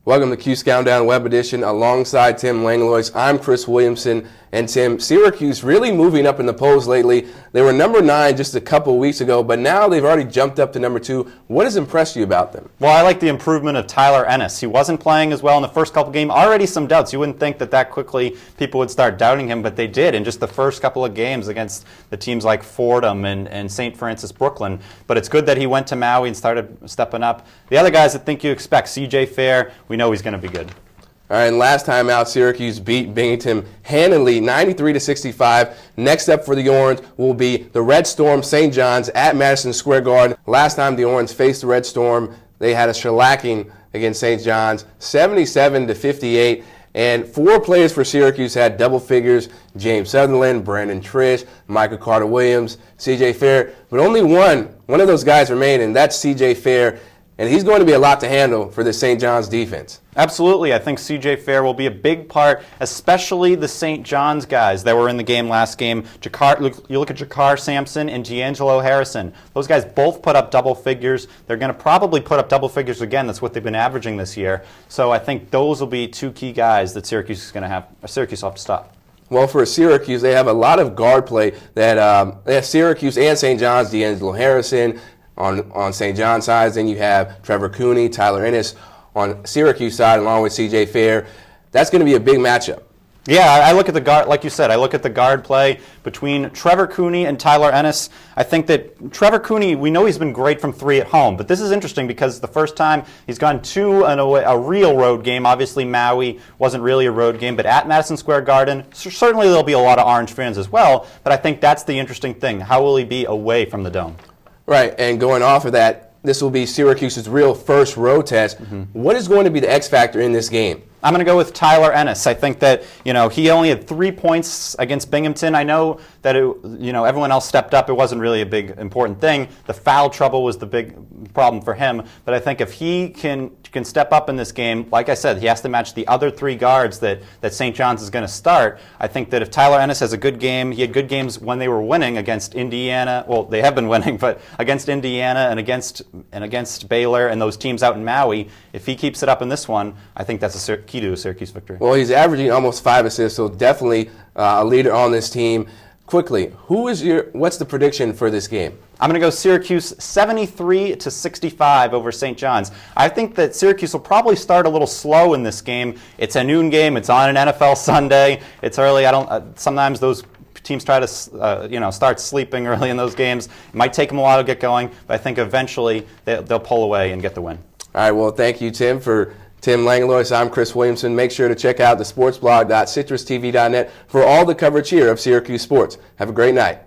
Welcome to Cuse Countdown Web Edition alongside Tim Langlois. I'm Chris Williamson. And Tim, Syracuse really moving up in the polls lately. They were number 9 just a couple weeks ago, but now they've already jumped up to number 2. What has impressed you about them? Well, I like the improvement of Tyler Ennis. He wasn't playing as well in the first couple games. Already some doubts. You wouldn't think that quickly people would start doubting him, but they did in just the first couple of games against the teams like Fordham and St. Francis Brooklyn. But it's good that he went to Maui and started stepping up. The other guys I think you expect, C.J. Fair, we know he's going to be good. All right, and last time out, Syracuse beat Binghamton handily, 93-65. Next up for the Orange will be the Red Storm St. John's at Madison Square Garden. Last time the Orange faced the Red Storm, they had a shellacking against St. John's, 77-58. And 4 players for Syracuse had double figures: James Sutherland, Brandon Trish, Michael Carter-Williams, C.J. Fair. But only one of those guys remained, and that's C.J. Fair. And he's going to be a lot to handle for the St. John's defense. Absolutely. I think C.J. Fair will be a big part, especially the St. John's guys that were in the game last game. You look at Jakar Sampson and D'Angelo Harrison. Those guys both put up double figures. They're going to probably put up double figures again. That's what they've been averaging this year. So I think those will be 2 key guys that Syracuse will have to stop. Well, for Syracuse, they have a lot of guard play that they have Syracuse and St. John's, D'Angelo Harrison. On St. John's side, then you have Trevor Cooney, Tyler Ennis on Syracuse side, along with C.J. Fair. That's going to be a big matchup. Yeah, I look at the guard, like you said, I look at the guard play between Trevor Cooney and Tyler Ennis. I think that Trevor Cooney, we know he's been great from 3 at home, but this is interesting because the first time he's gone to a real road game. Obviously, Maui wasn't really a road game, but at Madison Square Garden, certainly there'll be a lot of Orange fans as well, but I think that's the interesting thing. How will he be away from the Dome? Right, and going off of that, this will be Syracuse's real first road test. What is going to be the X factor in this game? I'm going to go with Tyler Ennis. I think that he only had 3 points against Binghamton. I know that everyone else stepped up. It wasn't really a big important thing. The foul trouble was the big problem for him. But I think if he can step up in this game, like I said, he has to match the other 3 guards that St. John's is going to start. I think that if Tyler Ennis has a good game, he had good games when they were winning against Indiana. Well, they have been winning, but against Indiana and against Baylor and those teams out in Maui, if he keeps it up in this one, I think that's a key to a Syracuse victory. Well, he's averaging almost 5 assists, so definitely a leader on this team. Quickly, what's the prediction for this game? I'm going to go Syracuse 73-65 over St. John's. I think that Syracuse will probably start a little slow in this game. It's a noon game. It's on an NFL Sunday. It's early. Sometimes those teams try to start sleeping early in those games. It might take them a while to get going, but I think eventually they'll pull away and get the win. All right. Well, thank you, Tim, for Tim Langlois. I'm Chris Williamson. Make sure to check out the sportsblog.citrustv.net for all the coverage here of Syracuse sports. Have a great night.